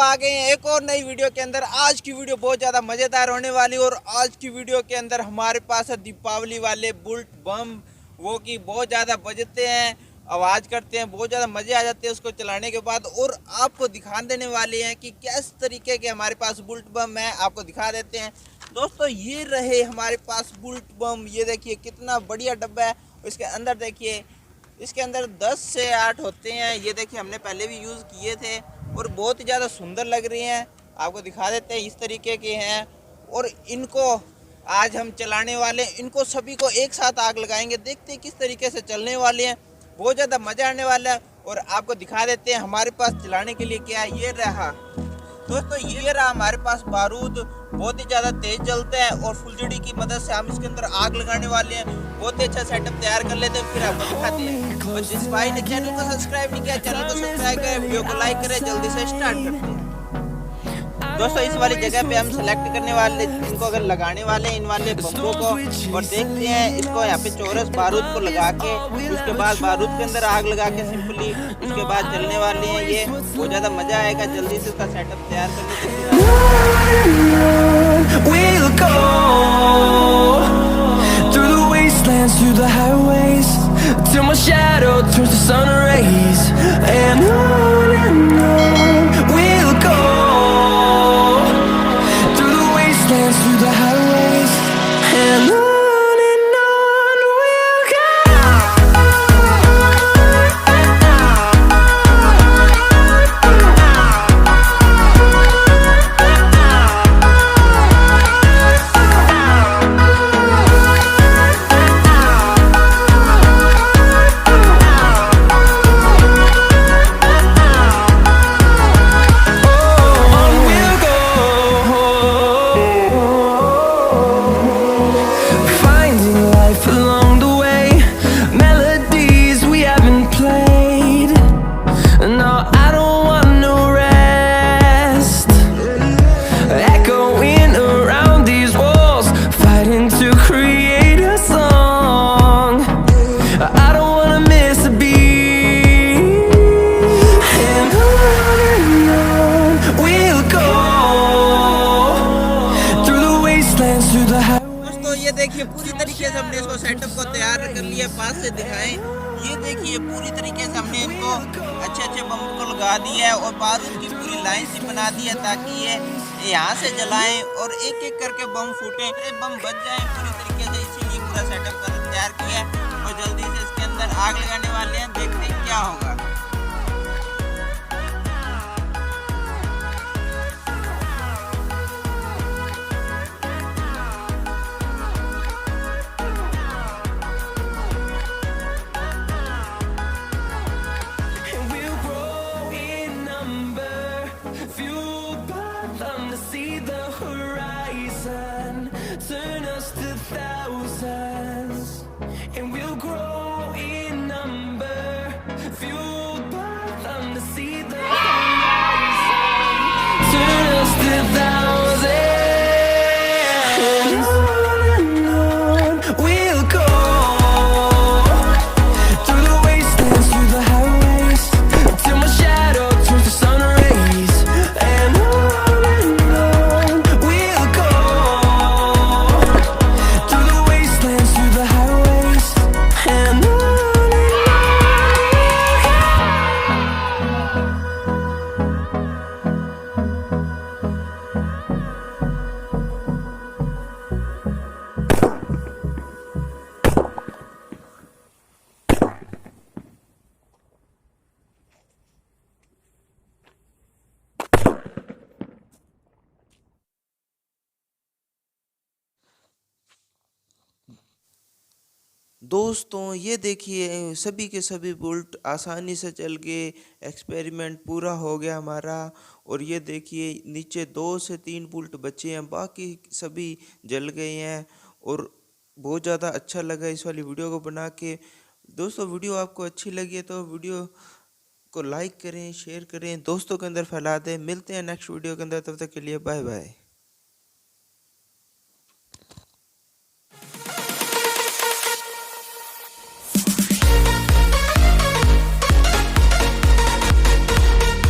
आ गए हैं एक और नई वीडियो के अंदर। आज की वीडियो बहुत ज़्यादा मज़ेदार होने वाली है और आज की वीडियो के अंदर हमारे पास है दीपावली वाले बुलेट बम, वो कि बहुत ज़्यादा बजते हैं, आवाज़ करते हैं, बहुत ज़्यादा मज़े आ जाते हैं उसको चलाने के बाद। और आपको दिखा देने वाले हैं कि किस तरीके के हमारे पास बुलेट बम है, आपको दिखा देते हैं। दोस्तों ये रहे हमारे पास बुलेट बम, ये देखिए कितना बढ़िया डब्बा है। इसके अंदर देखिए, इसके अंदर 10 से 8 होते हैं। ये देखिए हमने पहले भी यूज़ किए थे और बहुत ही ज़्यादा सुंदर लग रही हैं। आपको दिखा देते हैं, इस तरीके के हैं और इनको आज हम चलाने वाले हैं। इनको सभी को एक साथ आग लगाएंगे, देखते हैं किस तरीके से चलने वाले हैं। बहुत ज़्यादा मज़ा आने वाला है और आपको दिखा देते हैं हमारे पास चलाने के लिए क्या है। ये रहा दोस्तों, ये रहा हमारे पास बारूद, बहुत ही ज़्यादा तेज जलता है और फुलझड़ी की मदद से हम इसके अंदर आग लगाने वाले हैं। बहुत ही अच्छा सेटअप तैयार कर लेते हैं, फिर आपको दिखाते हैं। और जिस भाई ने चैनल को सब्सक्राइब नहीं किया, चैनल को सब्सक्राइब करें, वीडियो को लाइक करें। जल्दी से स्टार्ट करते हैं। दोस्तों इस वाली जगह पे हम सेलेक्ट करने वाले, इनको अगर लगाने वाले इन वाले बम्बों को, और देखते हैं इसको यहाँ पे चौरस बारूद को लगा के, उसके बाद बारूद के अंदर आग लगा के सिंपली उसके बाद चलने वाले हैं। ये बहुत ज़्यादा मज़ा आएगा। जल्दी से उसका सेटअप तैयार करने देखिए पूरी तरीके से हमने इसको सेटअप को तैयार कर लिया। पास से दिखाएं, ये देखिए पूरी तरीके से हमने इनको अच्छे अच्छे बम को लगा दिया है और बारूद की पूरी लाइन सी बना दी है ताकि ये यहाँ से जलाएं और एक एक करके बम फूटे, बम बच जाए पूरी तरीके से। इसीलिए पूरा सेटअप कर तैयार किया है और जल्दी से इसके अंदर आग लगाने वाले हैं। देखते हैं क्या होगा। Turn us to thousands, and we'll grow in number, fueled by them to see the horizon. Turn us to thousands, and on we'll go, through the wastelands, through the highways, till my shadow turns to sun rays. And on we'll go, दोस्तों ये देखिए सभी के सभी bullet आसानी से चल के एक्सपेरिमेंट पूरा हो गया हमारा। और ये देखिए नीचे 2 से 3 बुलेट बचे हैं, बाकी सभी जल गए हैं। और बहुत ज़्यादा अच्छा लगा इस वाली वीडियो को बना के। दोस्तों वीडियो आपको अच्छी लगी है तो वीडियो को लाइक करें, शेयर करें, दोस्तों के अंदर फैला दें। मिलते हैं नेक्स्ट वीडियो के अंदर, तब तक के लिए बाय बाय।